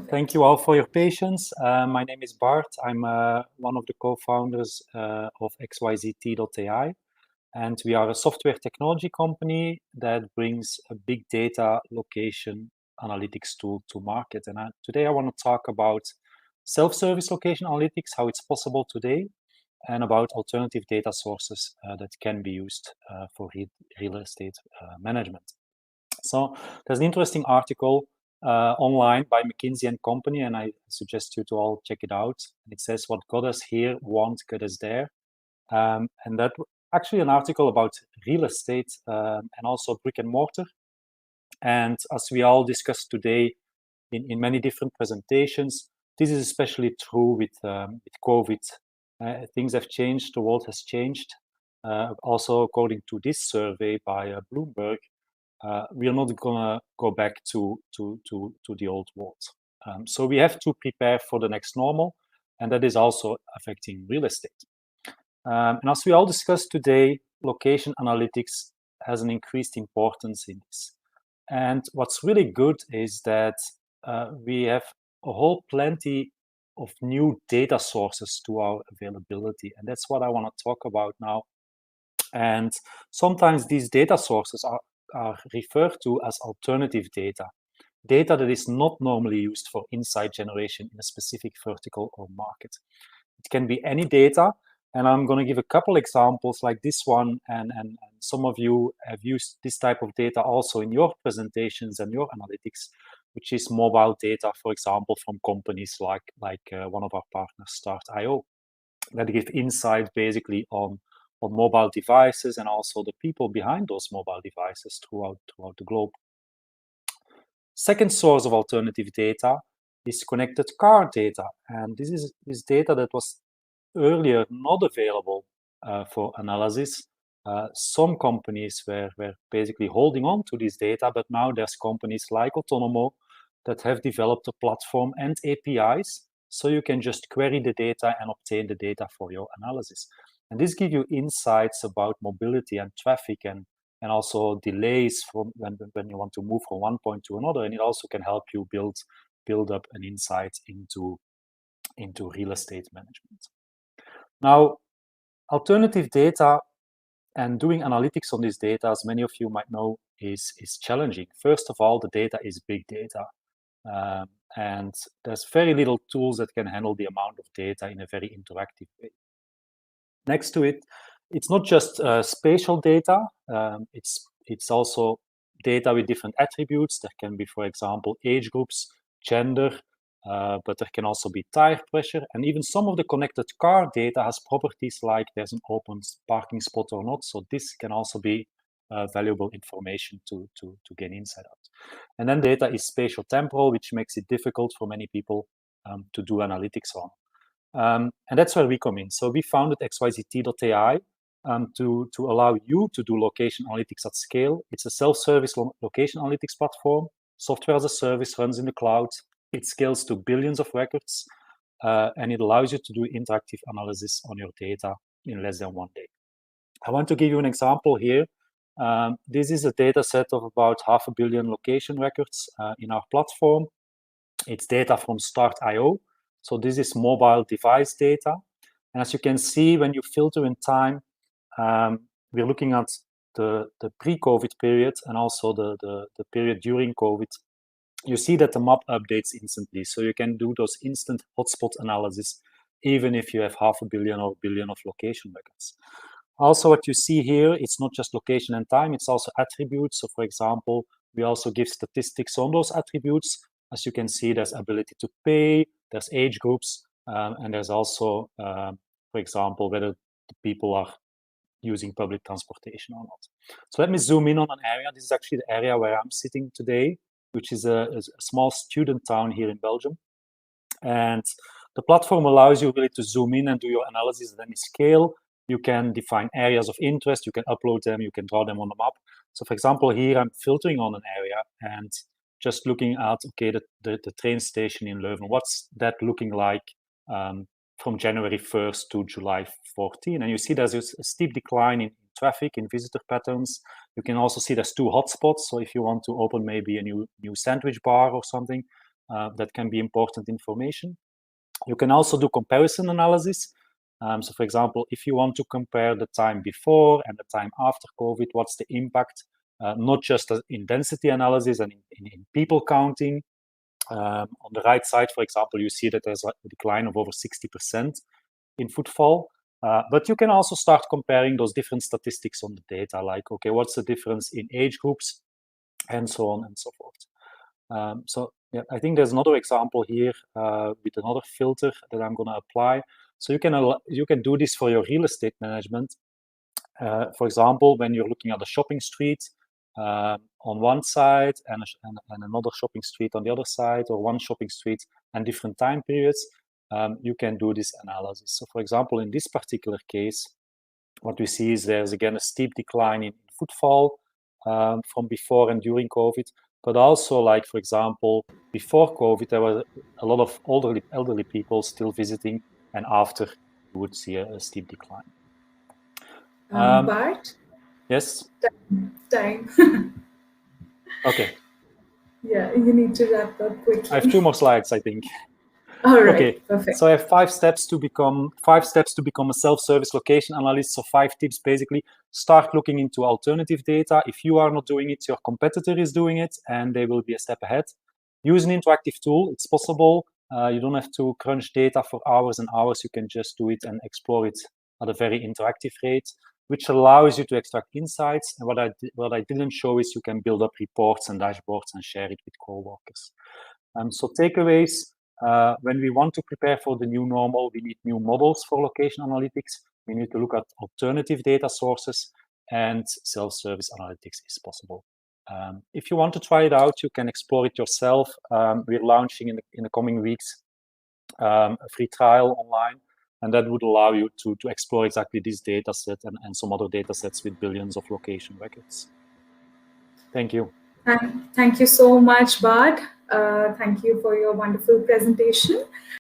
Thank you all for your patience. My name is Bart. I'm one of the co-founders of xyzt.ai, and we are a software technology company that brings a big data location analytics tool to market. And today I want to talk about self-service location analytics, how it's possible today, and about alternative data sources that can be used for real estate management. So there's an interesting article online by McKinsey and Company, and I suggest you to all check it out. It says, "What got us here won't get us there," and that actually an article about real estate and also brick and mortar. And as we all discussed today in many different presentations, this is especially true with COVID. Things have changed, the world has changed. Also, according to this survey by Bloomberg, we are not gonna go back to the old world. So we have to prepare for the next normal, and that is also affecting real estate. And as we all discussed today, location analytics has an increased importance in this. And what's really good is that we have a whole plenty of new data sources to our availability, and that's what I want to talk about now. And sometimes these data sources are referred to as alternative data that is not normally used for insight generation in a specific vertical or market. It can be any data, and I'm going to give a couple examples like this one, and some of you have used this type of data also in your presentations and your analytics, which is mobile data, for example, from companies like one of our partners, Start.io, that give insight basically on mobile devices and also the people behind those mobile devices throughout the globe. Second source of alternative data is connected car data, and this is data that was earlier not available for analysis. Some companies were basically holding on to this data, but now there's companies like Autonomo that have developed a platform and APIs, so you can just query the data and obtain the data for your analysis. And this gives you insights about mobility and traffic and also delays from when you want to move from one point to another. And it also can help you build up an insight into real estate management. Now, alternative data and doing analytics on this data, as many of you might know, is challenging. First of all, the data is big data. And there's very little tools that can handle the amount of data in a very interactive way. Next to it, it's not just spatial data, it's also data with different attributes. There can be, for example, age groups, gender, but there can also be tire pressure, and even some of the connected car data has properties like there's an open parking spot or not. So this can also be valuable information to gain insight out. And then data is spatial temporal, which makes it difficult for many people to do analytics on. And that's where we come in. So we founded xyzt.ai to allow you to do location analytics at scale. It's a self-service location analytics platform. Software as a service, runs in the cloud. It scales to billions of records, and it allows you to do interactive analysis on your data in less than 1 day. I want to give you an example here. This is a data set of about 500 million location records in our platform. It's data from Start.io. So this is mobile device data. And as you can see, when you filter in time, we're looking at the pre-COVID period and also the period during COVID. You see that the map updates instantly. So you can do those instant hotspot analysis, even if you have 500 million or billion of location records. Also, what you see here, it's not just location and time, it's also attributes. So for example, we also give statistics on those attributes. As you can see, there's ability to pay, there's age groups, and there's also, for example, whether the people are using public transportation or not. So let me zoom in on an area. This is actually the area where I'm sitting today, which is a small student town here in Belgium. And the platform allows you really to zoom in and do your analysis at any scale. You can define areas of interest, you can upload them, you can draw them on the map. So for example, here I'm filtering on an area and just looking at, okay, the train station in Leuven, what's that looking like from January 1st to July 14? And you see there's a steep decline in traffic, in visitor patterns. You can also see there's 2 hotspots. So if you want to open maybe a new sandwich bar or something, that can be important information. You can also do comparison analysis. So for example, if you want to compare the time before and the time after COVID, what's the impact, not just in density analysis and in people counting. On the right side, for example, you see that there's a decline of over 60% in footfall. But you can also start comparing those different statistics on the data, like, okay, what's the difference in age groups, and so on and so forth. So yeah, I think there's another example here with another filter that I'm going to apply. So you can do this for your real estate management. For example, when you're looking at a shopping street on one side and another shopping street on the other side, or one shopping street and different time periods, you can do this analysis. So for example, in this particular case, what we see is there's again a steep decline in footfall from before and during COVID, but also, like, for example, before COVID, there were a lot of elderly people still visiting, and after you would see a steep decline. Bart? Yes? Time. Okay. Yeah, you need to wrap up quickly. I have 2 more slides, I think. All right, okay. Perfect. So I have 5 steps to become a self-service location analyst. So 5 tips, basically. Start looking into alternative data. If you are not doing it, your competitor is doing it, and they will be a step ahead. Use an interactive tool. It's possible. You don't have to crunch data for hours and hours. You can just do it and explore it at a very interactive rate, which allows you to extract insights. And what I didn't show is you can build up reports and dashboards and share it with coworkers. So takeaways, when we want to prepare for the new normal, we need new models for location analytics. We need to look at alternative data sources, and self-service analytics is possible. If you want to try it out, you can explore it yourself. We're launching in the coming weeks a free trial online, and that would allow you to explore exactly this data set and some other data sets with billions of location records. Thank you. Thank you so much, Bart. Thank you for your wonderful presentation.